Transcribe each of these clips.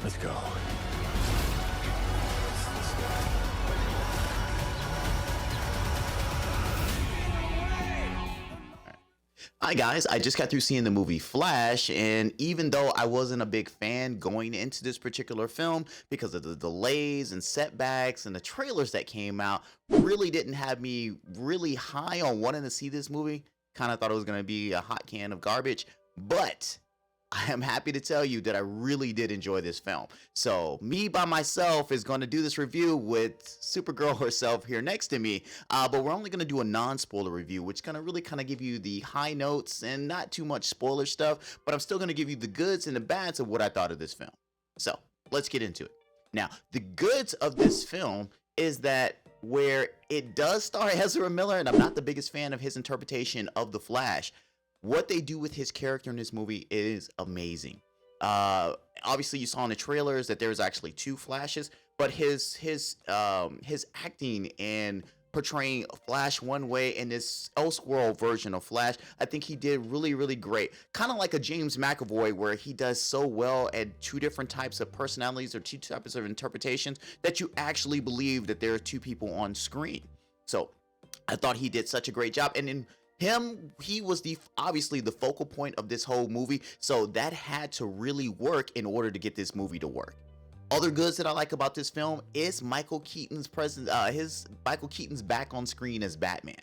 Let's go. Hi guys, I just got through seeing the movie Flash, and even though I wasn't a big fan going into this particular film because of the delays and setbacks and the trailers that came out, really didn't have me really high on wanting to see this movie. Kind of thought it was going to be a hot can of garbage, but I am happy to tell you that I really did enjoy this film. So me by myself is going to do this review with Supergirl herself here next to me, but we're only going to do a non-spoiler review, which is going to really kind of give you the high notes and not too much spoiler stuff, but I'm still going to give you the goods and the bads of what I thought of this film. So let's get into it. Now, the goods of this film is that where it does star Ezra Miller, and I'm not the biggest fan of his interpretation of the Flash, what they do with his character in this movie is amazing. Obviously, you saw in the trailers that there's actually two Flashes, but his acting and portraying Flash one way and this Elseworld version of Flash, I think he did really great. Kind of like a James McAvoy, where he does so well at two different types of personalities or two types of interpretations that you actually believe that there are two people on screen. So I thought he did such a great job, and in he was obviously the focal point of this whole movie, so that had to really work in order to get this movie to work. Other goods that I like about this film is Michael Keaton's Michael Keaton's back on screen as Batman.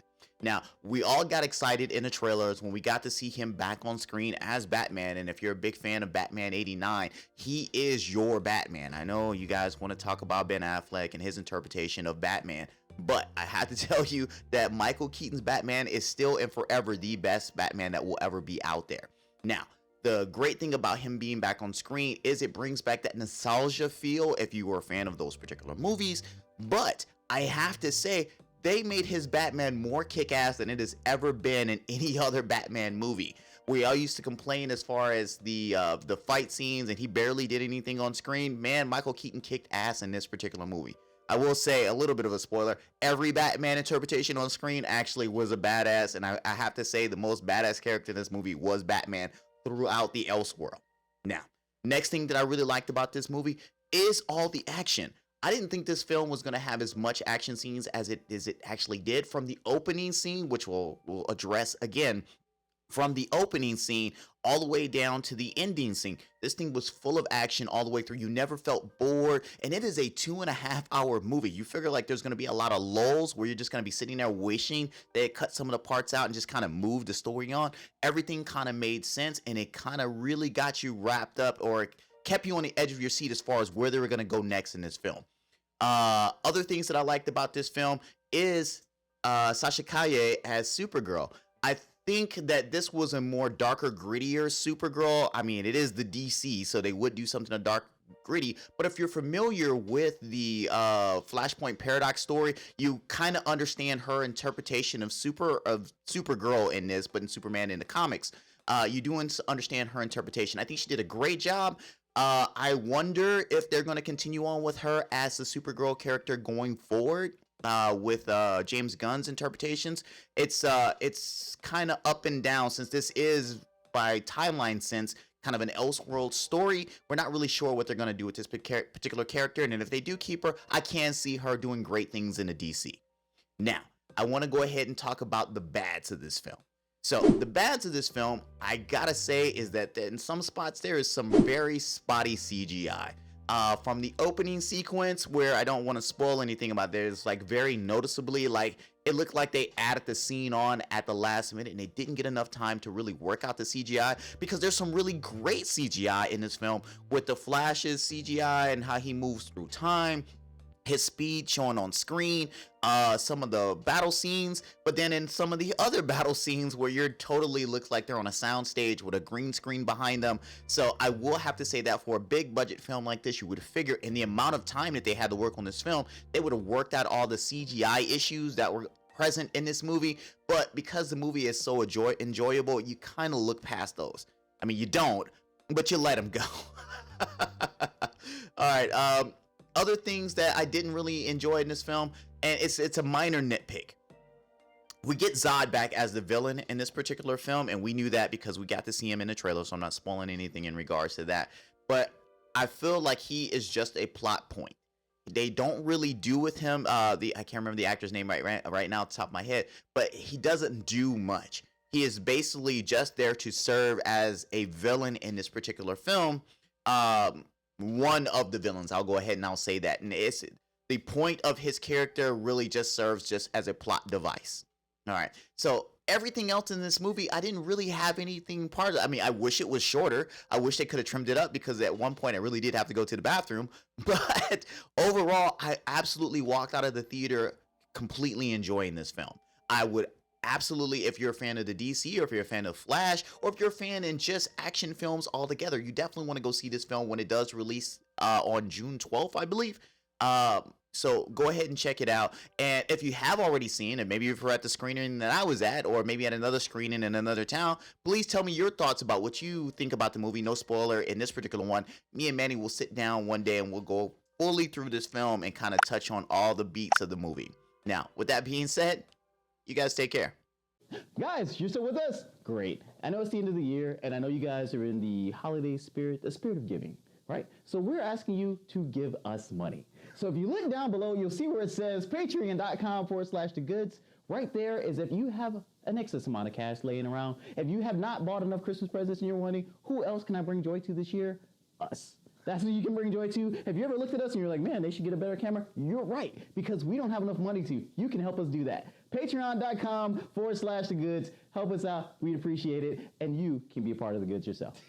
Now, we all got excited in the trailers when we got to see him back on screen as Batman, and if you're a big fan of Batman 89, he is your Batman. I know you guys want to talk about Ben Affleck and his interpretation of Batman, but I have to tell you that Michael Keaton's Batman is still and forever the best Batman that will ever be out there. Now, the great thing about him being back on screen is it brings back that nostalgia feel if you were a fan of those particular movies, but I have to say, they made his Batman more kick-ass than it has ever been in any other Batman movie. We all used to complain as far as the fight scenes and he barely did anything on screen. Man, Michael Keaton kicked ass in this particular movie. I will say, a little bit of a spoiler, every Batman interpretation on screen actually was a badass, and I have to say the most badass character in this movie was Batman throughout the Elseworld. Now, next thing that I really liked about this movie is all the action. I didn't think this film was going to have as much action scenes as it actually did. From the opening scene, which we'll address again, from the opening scene all the way down to the ending scene, this thing was full of action all the way through. You never felt bored, and it is a 2.5-hour movie. You figure like there's going to be a lot of lulls where you're just going to be sitting there wishing they had cut some of the parts out and just kind of moved the story on. Everything kind of made sense, and it kind of really got you wrapped up, or kept you on the edge of your seat as far as where they were going to go next in this film. Other things that I liked about this film is Sasha Calle as Supergirl. I think that this was a more darker, grittier Supergirl. I mean, it is the DC, so they would do something a dark, gritty. But if you're familiar with the Flashpoint Paradox story, you kind of understand her interpretation of Supergirl in this, but in Superman in the comics. You do understand her interpretation. I think she did a great job. I wonder if they're going to continue on with her as the Supergirl character going forward. With James Gunn's interpretations, it's kind of up and down, since this is, by timeline sense, kind of an Elseworld story. We're not really sure what they're going to do with this particular character, and if they do keep her, I can see her doing great things in the DC. Now, I want to go ahead and talk about the bads of this film. So, the bads of this film, I gotta say, is that in some spots there is some very spotty CGI. From the opening sequence, where I don't want to spoil anything about this, like very noticeably, like it looked like they added the scene on at the last minute and they didn't get enough time to really work out the CGI, because there's some really great CGI in this film with the Flash's CGI and how he moves through time, his speed showing on screen, some of the battle scenes, but then in some of the other battle scenes where you're totally looks like they're on a sound stage with a green screen behind them. So I will have to say that for a big budget film like this, you would figure in the amount of time that they had to work on this film, they would have worked out all the CGI issues that were present in this movie. But because the movie is so enjoyable, you kind of look past those. I mean, you don't, but you let them go. All right. Other things that I didn't really enjoy in this film, and it's a minor nitpick. We get Zod back as the villain in this particular film, and we knew that because we got to see him in the trailer, so I'm not spoiling anything in regards to that. But I feel like he is just a plot point. They don't really do with him. The I can't remember the actor's name right now off the top of my head, but he doesn't do much. He is basically just there to serve as a villain in this particular film. Um, One of the villains. I'll go ahead and I'll say that. And it's the point of his character really just serves just as a plot device. All right. So everything else in this movie, I didn't really have anything part of it. I mean, I wish it was shorter. I wish they could have trimmed it up because at one point I really did have to go to the bathroom. But overall, I absolutely walked out of the theater completely enjoying this film. I would absolutely, if you're a fan of the DC or if you're a fan of Flash or if you're a fan in just action films altogether, you definitely want to go see this film when it does release on June 12th, I believe. So go ahead and check it out. And if you have already seen it, maybe if you're at the screening that I was at, or maybe at another screening in another town, please tell me your thoughts about what you think about the movie. No spoiler in this particular one. Me and Manny will sit down one day and we'll go fully through this film and kind of touch on all the beats of the movie. Now, with that being said, you guys take care. Guys, you're still with us? Great. I know it's the end of the year, and I know you guys are in the holiday spirit, the spirit of giving, right? So we're asking you to give us money. So if you look down below, you'll see where it says patreon.com/thegoods. Right there is if you have an excess amount of cash laying around. If you have not bought enough Christmas presents and you're wondering, who else can I bring joy to this year? Us. That's who you can bring joy to. Have you ever looked at us and you're like, man, they should get a better camera? You're right, because we don't have enough money to. You can help us do that. Patreon.com/thegoods. Help us out. We'd appreciate it. And you can be a part of the goods yourself.